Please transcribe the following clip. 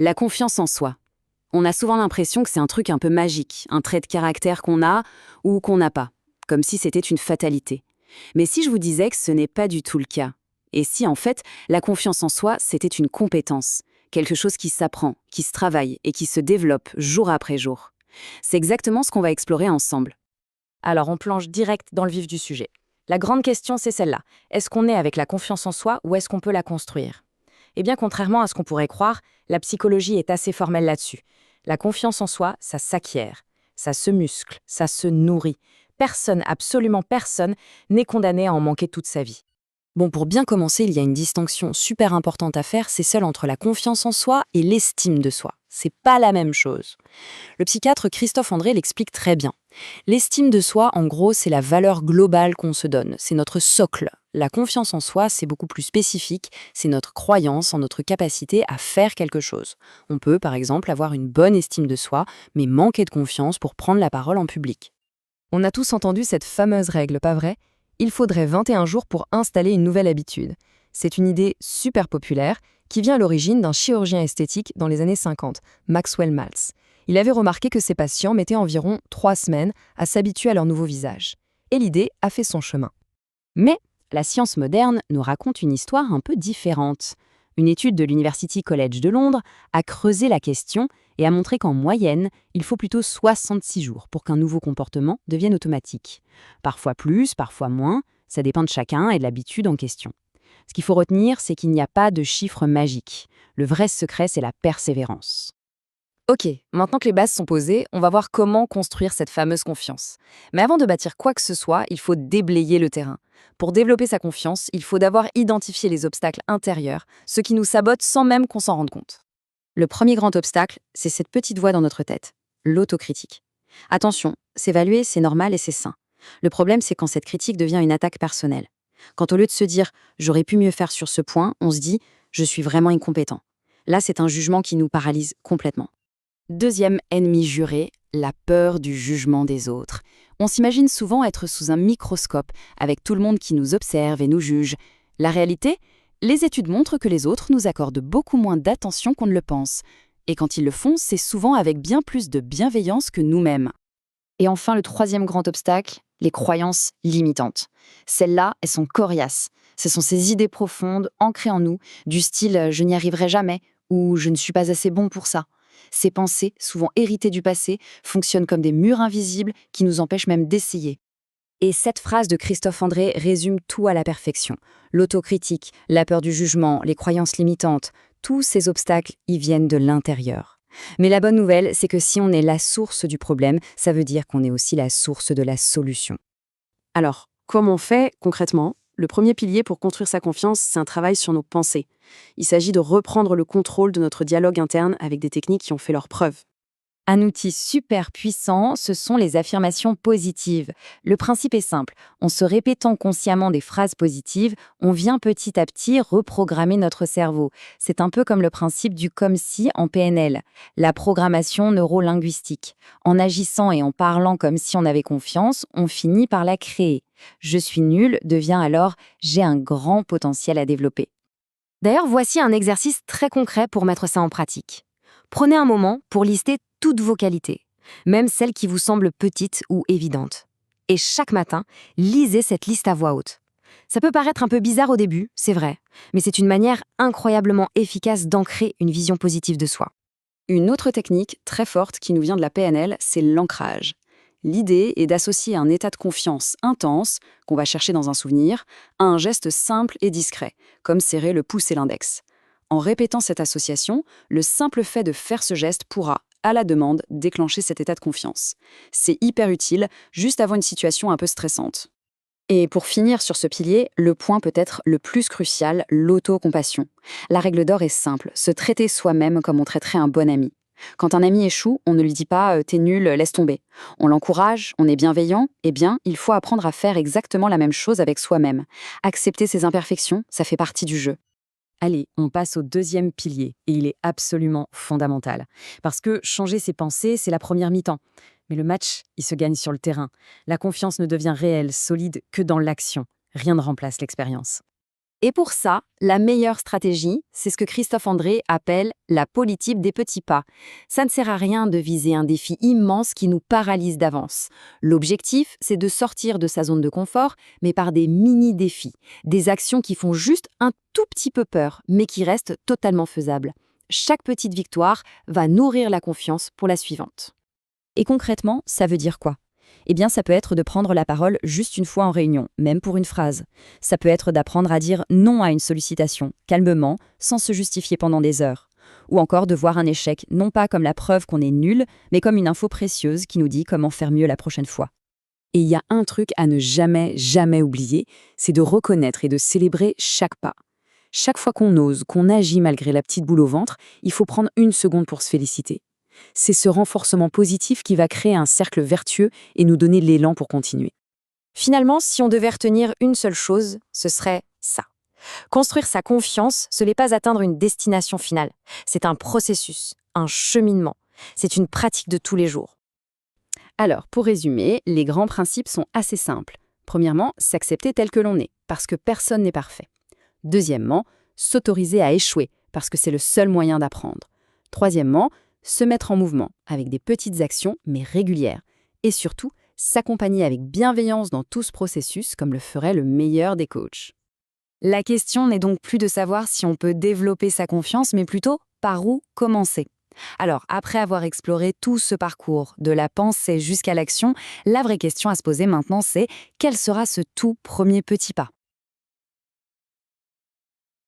La confiance en soi. On a souvent l'impression que c'est un truc un peu magique, un trait de caractère qu'on a ou qu'on n'a pas, comme si c'était une fatalité. Mais si je vous disais que ce n'est pas du tout le cas, et si en fait la confiance en soi c'était une compétence, quelque chose qui s'apprend, qui se travaille et qui se développe jour après jour. C'est exactement ce qu'on va explorer ensemble. Alors on plonge direct dans le vif du sujet. La grande question, c'est celle-là. Est-ce qu'on est avec la confiance en soi ou est-ce qu'on peut la construire? Eh bien, contrairement à ce qu'on pourrait croire, la psychologie est assez formelle là-dessus. La confiance en soi, ça s'acquiert, ça se muscle, ça se nourrit. Personne, absolument personne, n'est condamné à en manquer toute sa vie. Bon, pour bien commencer, il y a une distinction super importante à faire, c'est celle entre la confiance en soi et l'estime de soi. C'est pas la même chose. Le psychiatre Christophe André l'explique très bien. L'estime de soi, en gros, c'est la valeur globale qu'on se donne, c'est notre socle. La confiance en soi, c'est beaucoup plus spécifique, c'est notre croyance en notre capacité à faire quelque chose. On peut, par exemple, avoir une bonne estime de soi, mais manquer de confiance pour prendre la parole en public. On a tous entendu cette fameuse règle, pas vrai? Il faudrait 21 jours pour installer une nouvelle habitude. C'est une idée super populaire qui vient à l'origine d'un chirurgien esthétique dans les années 50, Maxwell Maltz. Il avait remarqué que ses patients mettaient environ 3 semaines à s'habituer à leur nouveau visage. Et l'idée a fait son chemin. Mais la science moderne nous raconte une histoire un peu différente. Une étude de l'University College de Londres a creusé la question et a montré qu'en moyenne, il faut plutôt 66 jours pour qu'un nouveau comportement devienne automatique. Parfois plus, parfois moins, ça dépend de chacun et de l'habitude en question. Ce qu'il faut retenir, c'est qu'il n'y a pas de chiffre magique. Le vrai secret, c'est la persévérance. Ok, maintenant que les bases sont posées, on va voir comment construire cette fameuse confiance. Mais avant de bâtir quoi que ce soit, il faut déblayer le terrain. Pour développer sa confiance, il faut d'abord identifier les obstacles intérieurs, ceux qui nous sabotent sans même qu'on s'en rende compte. Le premier grand obstacle, c'est cette petite voix dans notre tête, l'autocritique. Attention, s'évaluer, c'est normal et c'est sain. Le problème, c'est quand cette critique devient une attaque personnelle. Quand au lieu de se dire « j'aurais pu mieux faire sur ce point », on se dit « je suis vraiment incompétent ». Là, c'est un jugement qui nous paralyse complètement. Deuxième ennemi juré, la peur du jugement des autres. On s'imagine souvent être sous un microscope, avec tout le monde qui nous observe et nous juge. La réalité, les études montrent que les autres nous accordent beaucoup moins d'attention qu'on ne le pense. Et quand ils le font, c'est souvent avec bien plus de bienveillance que nous-mêmes. Et enfin, le troisième grand obstacle, les croyances limitantes. Celles-là, elles sont coriaces. Ce sont ces idées profondes, ancrées en nous, du style « je n'y arriverai jamais » ou « je ne suis pas assez bon pour ça ». Ces pensées, souvent héritées du passé, fonctionnent comme des murs invisibles qui nous empêchent même d'essayer. Et cette phrase de Christophe André résume tout à la perfection. L'autocritique, la peur du jugement, les croyances limitantes, tous ces obstacles y viennent de l'intérieur. Mais la bonne nouvelle, c'est que si on est la source du problème, ça veut dire qu'on est aussi la source de la solution. Alors, comment on fait concrètement ? Le premier pilier pour construire sa confiance, c'est un travail sur nos pensées. Il s'agit de reprendre le contrôle de notre dialogue interne avec des techniques qui ont fait leurs preuves. Un outil super puissant, ce sont les affirmations positives. Le principe est simple. En se répétant consciemment des phrases positives, on vient petit à petit reprogrammer notre cerveau. C'est un peu comme le principe du comme si en PNL, la programmation neurolinguistique. En agissant et en parlant comme si on avait confiance, on finit par la créer. Je suis nul devient alors j'ai un grand potentiel à développer. D'ailleurs, voici un exercice très concret pour mettre ça en pratique. Prenez un moment pour lister toutes vos qualités, même celles qui vous semblent petites ou évidentes. Et chaque matin, lisez cette liste à voix haute. Ça peut paraître un peu bizarre au début, c'est vrai, mais c'est une manière incroyablement efficace d'ancrer une vision positive de soi. Une autre technique très forte qui nous vient de la PNL, c'est l'ancrage. L'idée est d'associer un état de confiance intense, qu'on va chercher dans un souvenir, à un geste simple et discret, comme serrer le pouce et l'index. En répétant cette association, le simple fait de faire ce geste pourra, à la demande, déclencher cet état de confiance. C'est hyper utile, juste avant une situation un peu stressante. Et pour finir sur ce pilier, le point peut être le plus crucial, l'autocompassion. La règle d'or est simple, se traiter soi-même comme on traiterait un bon ami. Quand un ami échoue, on ne lui dit pas « t'es nul, laisse tomber ». On l'encourage, on est bienveillant, eh bien, il faut apprendre à faire exactement la même chose avec soi-même. Accepter ses imperfections, ça fait partie du jeu. Allez, on passe au deuxième pilier, et il est absolument fondamental. Parce que changer ses pensées, c'est la première mi-temps. Mais le match, il se gagne sur le terrain. La confiance ne devient réelle, solide, que dans l'action. Rien ne remplace l'expérience. Et pour ça, la meilleure stratégie, c'est ce que Christophe André appelle la politique des petits pas. Ça ne sert à rien de viser un défi immense qui nous paralyse d'avance. L'objectif, c'est de sortir de sa zone de confort, mais par des mini-défis, des actions qui font juste un tout petit peu peur, mais qui restent totalement faisables. Chaque petite victoire va nourrir la confiance pour la suivante. Et concrètement, ça veut dire quoi? Eh bien, ça peut être de prendre la parole juste une fois en réunion, même pour une phrase. Ça peut être d'apprendre à dire non à une sollicitation, calmement, sans se justifier pendant des heures. Ou encore de voir un échec, non pas comme la preuve qu'on est nul, mais comme une info précieuse qui nous dit comment faire mieux la prochaine fois. Et il y a un truc à ne jamais, jamais oublier, c'est de reconnaître et de célébrer chaque pas. Chaque fois qu'on ose, qu'on agit malgré la petite boule au ventre, il faut prendre une seconde pour se féliciter. C'est ce renforcement positif qui va créer un cercle vertueux et nous donner l'élan pour continuer. Finalement, si on devait retenir une seule chose, ce serait ça. Construire sa confiance, ce n'est pas atteindre une destination finale. C'est un processus, un cheminement. C'est une pratique de tous les jours. Alors, pour résumer, les grands principes sont assez simples. Premièrement, s'accepter tel que l'on est, parce que personne n'est parfait. Deuxièmement, s'autoriser à échouer, parce que c'est le seul moyen d'apprendre. Troisièmement, se mettre en mouvement, avec des petites actions, mais régulières. Et surtout, s'accompagner avec bienveillance dans tout ce processus, comme le ferait le meilleur des coachs. La question n'est donc plus de savoir si on peut développer sa confiance, mais plutôt par où commencer. Alors, après avoir exploré tout ce parcours, de la pensée jusqu'à l'action, la vraie question à se poser maintenant, c'est quel sera ce tout premier petit pas ?